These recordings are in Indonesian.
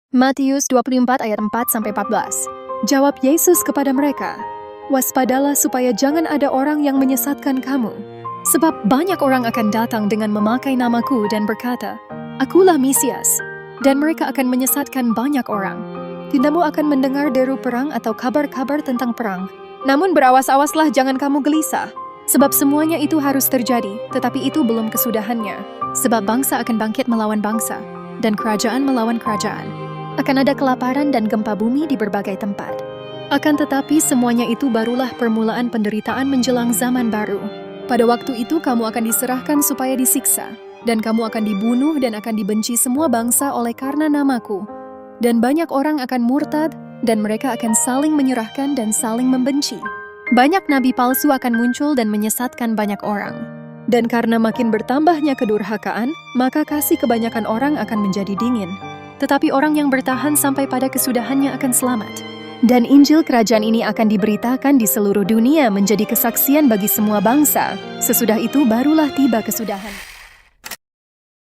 Matius 24 ayat 4-14. Jawab Yesus kepada mereka, "Waspadalah supaya jangan ada orang yang menyesatkan kamu. Sebab banyak orang akan datang dengan memakai namaku dan berkata, 'Akulah Mesias,' dan mereka akan menyesatkan banyak orang. Tindamu akan mendengar deru perang atau kabar-kabar tentang perang. Namun berawas-awaslah jangan kamu gelisah, sebab semuanya itu harus terjadi, tetapi itu belum kesudahannya. Sebab bangsa akan bangkit melawan bangsa, dan kerajaan melawan kerajaan. Akan ada kelaparan dan gempa bumi di berbagai tempat. Akan tetapi semuanya itu barulah permulaan penderitaan menjelang zaman baru. Pada waktu itu kamu akan diserahkan supaya disiksa, dan kamu akan dibunuh dan akan dibenci semua bangsa oleh karena namaku. Dan banyak orang akan murtad, dan mereka akan saling menyerahkan dan saling membenci. Banyak nabi palsu akan muncul dan menyesatkan banyak orang. Dan karena makin bertambahnya kedurhakaan, maka kasih kebanyakan orang akan menjadi dingin. Tetapi orang yang bertahan sampai pada kesudahannya akan selamat. Dan Injil Kerajaan ini akan diberitakan di seluruh dunia menjadi kesaksian bagi semua bangsa. Sesudah itu barulah tiba kesudahan."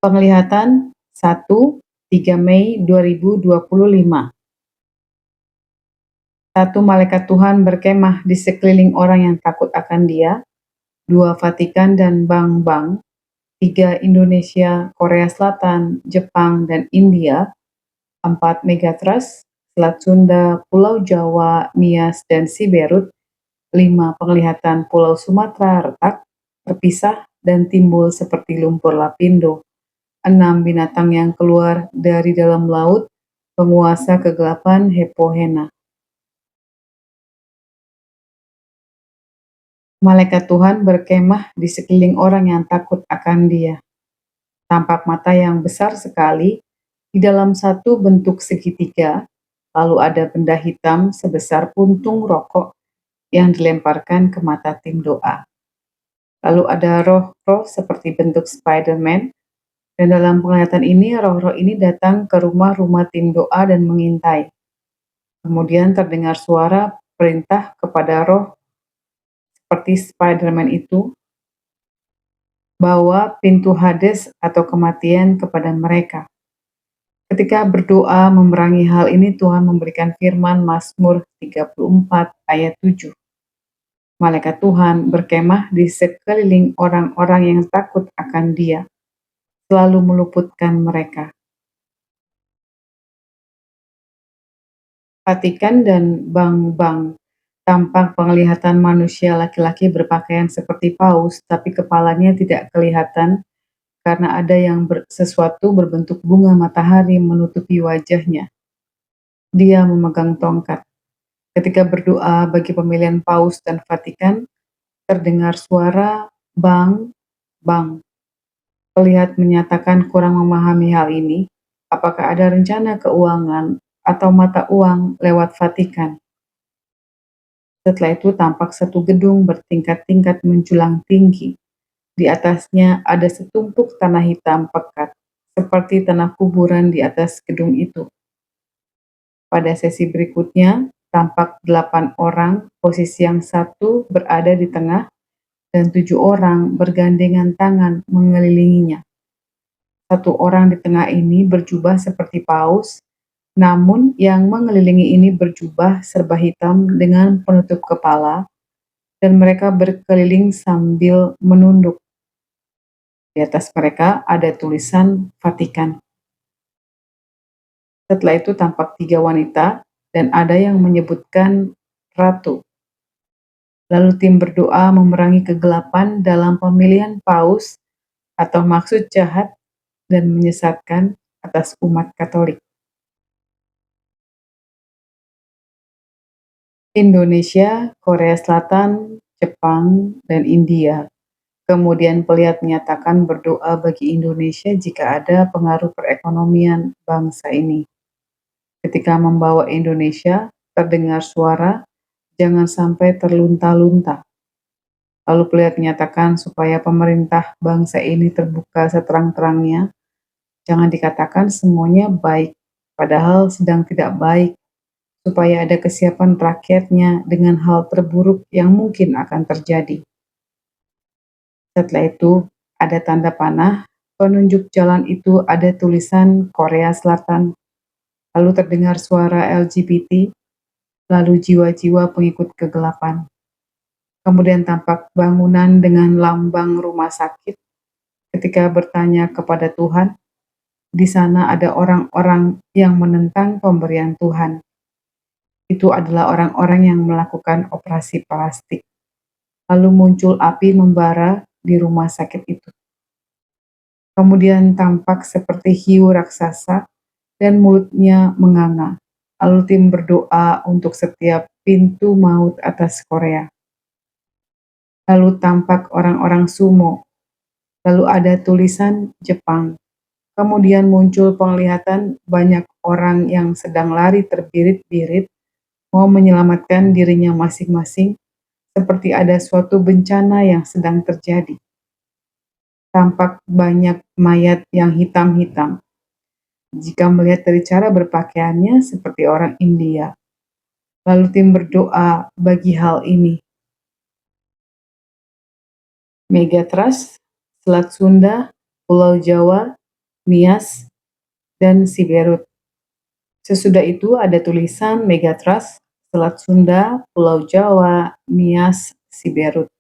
Penglihatan 1, 3 Mei 2025. Satu malaikat Tuhan berkemah di sekeliling orang yang takut akan Dia. 2 Vatikan dan bank-bank. 3 Indonesia, Korea Selatan, Jepang, dan India. 4 Megatrust, Selat Sunda, Pulau Jawa, Nias, dan Siberut. 5 penglihatan Pulau Sumatera retak, terpisah, dan timbul seperti lumpur lapindo. 6 binatang yang keluar dari dalam laut, penguasa kegelapan Hepohena. Malaikat Tuhan berkemah di sekeliling orang yang takut akan Dia. Tampak mata yang besar sekali, di dalam satu bentuk segitiga, lalu ada benda hitam sebesar puntung rokok yang dilemparkan ke mata tim doa. Lalu ada roh-roh seperti bentuk Spider-Man, dan dalam penglihatan ini, roh-roh ini datang ke rumah-rumah tim doa dan mengintai. Kemudian terdengar suara perintah kepada roh seperti Spider-Man itu, bawa pintu Hades atau kematian kepada mereka. Ketika berdoa memerangi hal ini, Tuhan memberikan firman Mazmur 34 ayat 7. Malaikat Tuhan berkemah di sekeliling orang-orang yang takut akan Dia, selalu meluputkan mereka. Vatikan dan bank-bank. Tampak penglihatan manusia laki-laki berpakaian seperti paus, tapi kepalanya tidak kelihatan karena ada yang sesuatu berbentuk bunga matahari menutupi wajahnya. Dia memegang tongkat. Ketika berdoa bagi pemilihan paus dan Vatikan, terdengar suara bang, bang. Pelihat menyatakan kurang memahami hal ini. Apakah ada rencana keuangan atau mata uang lewat Vatikan? Setelah itu tampak satu gedung bertingkat-tingkat menjulang tinggi. Di atasnya ada setumpuk tanah hitam pekat, seperti tanah kuburan di atas gedung itu. Pada sesi berikutnya, tampak 8 orang, posisi yang satu berada di tengah, dan 7 orang bergandengan tangan mengelilinginya. Satu orang di tengah ini berjubah seperti paus, namun yang mengelilingi ini berjubah serba hitam dengan penutup kepala, dan mereka berkeliling sambil menunduk. Di atas mereka ada tulisan Vatikan. Setelah itu tampak 3 wanita, dan ada yang menyebutkan Ratu. Lalu tim berdoa memerangi kegelapan dalam pemilihan paus atau maksud jahat dan menyesatkan atas umat Katolik. Indonesia, Korea Selatan, Jepang, dan India. Kemudian pelihat menyatakan berdoa bagi Indonesia jika ada pengaruh perekonomian bangsa ini. Ketika membawa Indonesia, terdengar suara, "Jangan sampai terlunta-lunta." Lalu pelihat menyatakan supaya pemerintah bangsa ini terbuka seterang-terangnya, jangan dikatakan semuanya baik, padahal sedang tidak baik, supaya ada kesiapan rakyatnya dengan hal terburuk yang mungkin akan terjadi. Setelah itu, ada tanda panah, penunjuk jalan itu ada tulisan Korea Selatan. Lalu terdengar suara LGBT, lalu jiwa-jiwa pengikut kegelapan. Kemudian tampak bangunan dengan lambang rumah sakit. Ketika bertanya kepada Tuhan, di sana ada orang-orang yang menentang pemberian Tuhan. Itu adalah orang-orang yang melakukan operasi plastik. Lalu muncul api membara di rumah sakit itu. Kemudian tampak seperti hiu raksasa dan mulutnya menganga. Lalu tim berdoa untuk setiap pintu maut atas Korea. Lalu tampak orang-orang sumo. Lalu ada tulisan Jepang. Kemudian muncul penglihatan banyak orang yang sedang lari terbirit-birit, mau menyelamatkan dirinya masing-masing, seperti ada suatu bencana yang sedang terjadi. Tampak banyak mayat yang hitam-hitam. Jika melihat dari cara berpakaiannya seperti orang India. Lalu tim berdoa bagi hal ini. Megatrust, Selat Sunda, Pulau Jawa, Nias, dan Siberut. Sesudah itu ada tulisan Megatrust, Selat Sunda, Pulau Jawa, Nias, Siberut.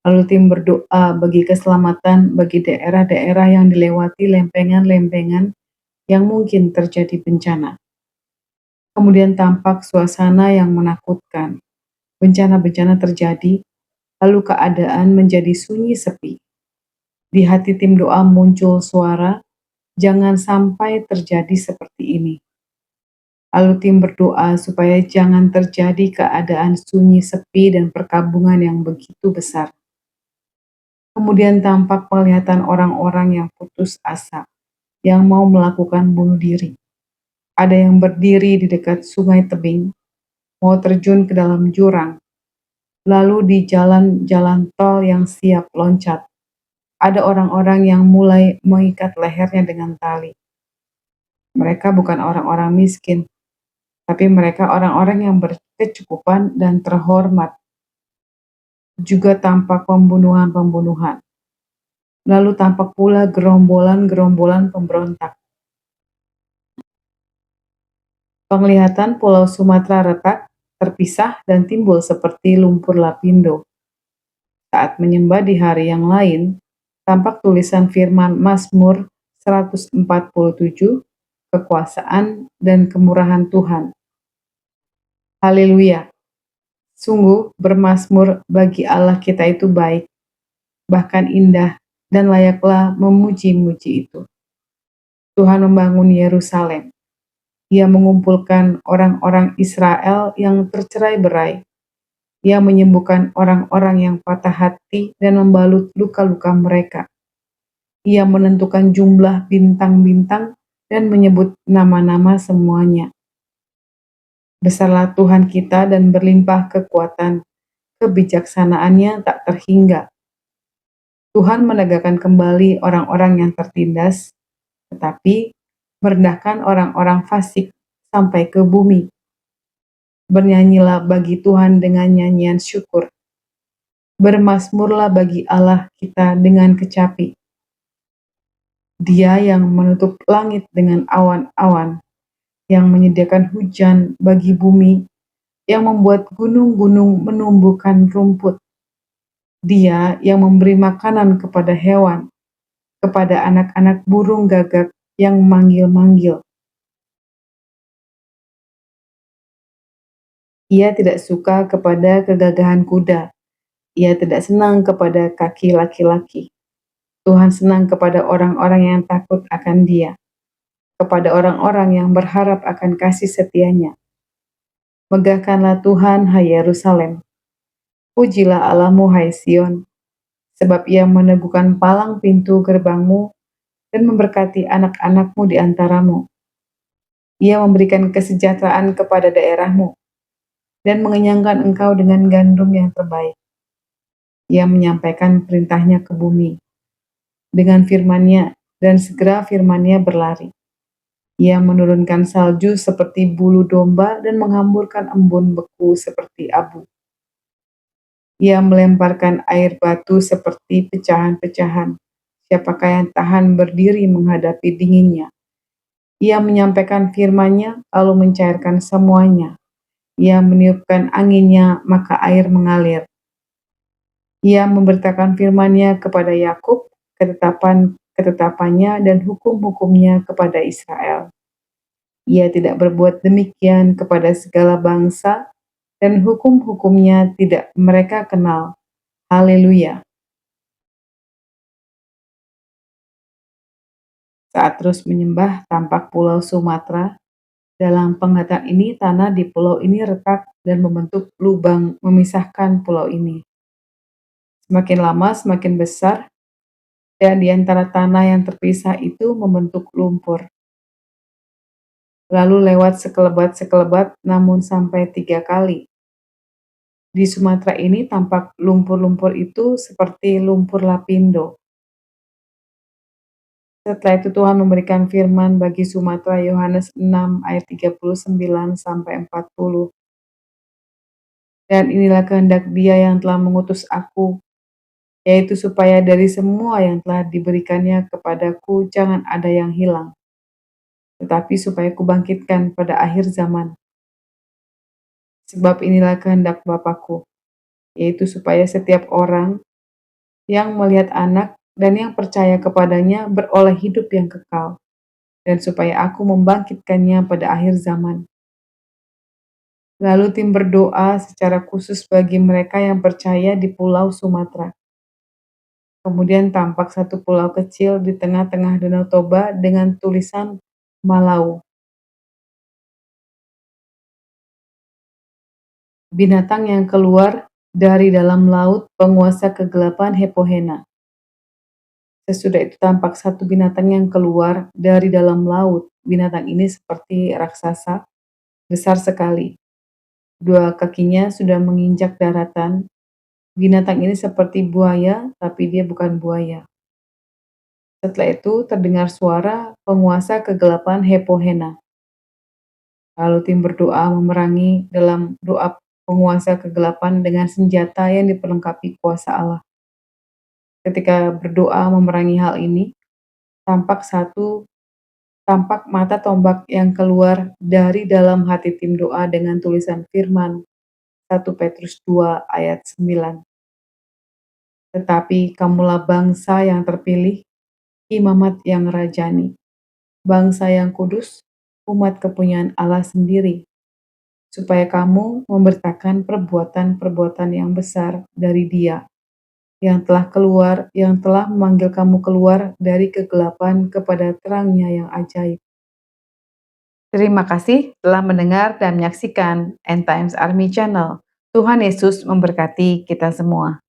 Lalu tim berdoa bagi keselamatan bagi daerah-daerah yang dilewati lempengan-lempengan yang mungkin terjadi bencana. Kemudian tampak suasana yang menakutkan. Bencana-bencana terjadi, lalu keadaan menjadi sunyi sepi. Di hati tim doa muncul suara, jangan sampai terjadi seperti ini. Lalu tim berdoa supaya jangan terjadi keadaan sunyi sepi dan perkabungan yang begitu besar. Kemudian tampak penglihatan orang-orang yang putus asa, yang mau melakukan bunuh diri. Ada yang berdiri di dekat sungai tebing, mau terjun ke dalam jurang. Lalu di jalan-jalan tol yang siap loncat, ada orang-orang yang mulai mengikat lehernya dengan tali. Mereka bukan orang-orang miskin, tapi mereka orang-orang yang berkecukupan dan terhormat. Juga tampak pembunuhan-pembunuhan. Lalu tampak pula gerombolan-gerombolan pemberontak. Penglihatan Pulau Sumatera retak, terpisah dan timbul seperti lumpur lapindo. Saat menyembah di hari yang lain, tampak tulisan firman Mazmur 147, kekuasaan dan kemurahan Tuhan. Haleluya! Sungguh bermazmur bagi Allah kita itu baik, bahkan indah, dan layaklah memuji-muji itu. Tuhan membangun Yerusalem. Ia mengumpulkan orang-orang Israel yang tercerai-berai. Ia menyembuhkan orang-orang yang patah hati dan membalut luka-luka mereka. Ia menentukan jumlah bintang-bintang dan menyebut nama-nama semuanya. Besarlah Tuhan kita dan berlimpah kekuatan, kebijaksanaannya tak terhingga. Tuhan menegakkan kembali orang-orang yang tertindas, tetapi merendahkan orang-orang fasik sampai ke bumi. Bernyanyilah bagi Tuhan dengan nyanyian syukur. Bermazmurlah bagi Allah kita dengan kecapi. Dia yang menutup langit dengan awan-awan, yang menyediakan hujan bagi bumi, yang membuat gunung-gunung menumbuhkan rumput. Dia yang memberi makanan kepada hewan, kepada anak-anak burung gagak yang manggil-manggil. Ia tidak suka kepada kegagahan kuda. Ia tidak senang kepada kaki laki-laki. Tuhan senang kepada orang-orang yang takut akan Dia, kepada orang-orang yang berharap akan kasih setia-Nya. Megahkanlah Tuhan, hai Yerusalem. Pujilah Allahmu, hai Sion, sebab Ia meneguhkan palang pintu gerbangmu dan memberkati anak-anakmu di antaramu. Ia memberikan kesejahteraan kepada daerahmu dan mengenyangkan engkau dengan gandum yang terbaik. Ia menyampaikan perintahnya ke bumi dengan firman-Nya, dan segera firman-Nya berlari. Ia menurunkan salju seperti bulu domba dan menghamburkan embun beku seperti abu. Ia melemparkan air batu seperti pecahan-pecahan. Siapakah yang tahan berdiri menghadapi dinginnya? Ia menyampaikan firman-Nya, lalu mencairkan semuanya. Ia meniupkan anginnya, maka air mengalir. Ia memberitakan firman-Nya kepada Yakub, ketetapan-ketetapannya dan hukum-hukumnya kepada Israel. Ia tidak berbuat demikian kepada segala bangsa, dan hukum-hukumnya tidak mereka kenal. Haleluya. Saat terus menyembah tampak pulau Sumatera. Dalam penglihatan ini, tanah di pulau ini retak dan membentuk lubang memisahkan pulau ini. Semakin lama semakin besar, dan di antara tanah yang terpisah itu membentuk lumpur. Lalu lewat sekelebat-sekelebat, namun sampai 3 kali. Di Sumatera ini tampak lumpur-lumpur itu seperti lumpur lapindo. Setelah itu Tuhan memberikan firman bagi Sumatera, Yohanes 6 ayat 39 sampai 40. Dan inilah kehendak Dia yang telah mengutus aku, yaitu supaya dari semua yang telah diberikannya kepadaku jangan ada yang hilang, tetapi supaya kubangkitkan pada akhir zaman. Sebab inilah kehendak Bapakku, yaitu supaya setiap orang yang melihat Anak dan yang percaya kepadanya beroleh hidup yang kekal, dan supaya aku membangkitkannya pada akhir zaman. Lalu tim berdoa secara khusus bagi mereka yang percaya di Pulau Sumatera. Kemudian tampak satu pulau kecil di tengah-tengah Danau Toba dengan tulisan Malau. Binatang yang keluar dari dalam laut, penguasa kegelapan Hepohena. Sesudah itu tampak satu binatang yang keluar dari dalam laut. Binatang ini seperti raksasa, besar sekali. Dua kakinya sudah menginjak daratan. Binatang ini seperti buaya, tapi dia bukan buaya. Setelah itu terdengar suara penguasa kegelapan Hepohena. Lalu tim berdoa memerangi dalam doa penguasa kegelapan dengan senjata yang diperlengkapi kuasa Allah. Ketika berdoa memerangi hal ini, tampak mata tombak yang keluar dari dalam hati tim doa dengan tulisan firman 1 Petrus 2 ayat 9. Tetapi kamulah bangsa yang terpilih, imamat yang rajani, bangsa yang kudus, umat kepunyaan Allah sendiri, supaya kamu memberitakan perbuatan-perbuatan yang besar dari Dia, yang telah memanggil kamu keluar dari kegelapan kepada terang-Nya yang ajaib. Terima kasih telah mendengar dan menyaksikan End Times Army Channel. Tuhan Yesus memberkati kita semua.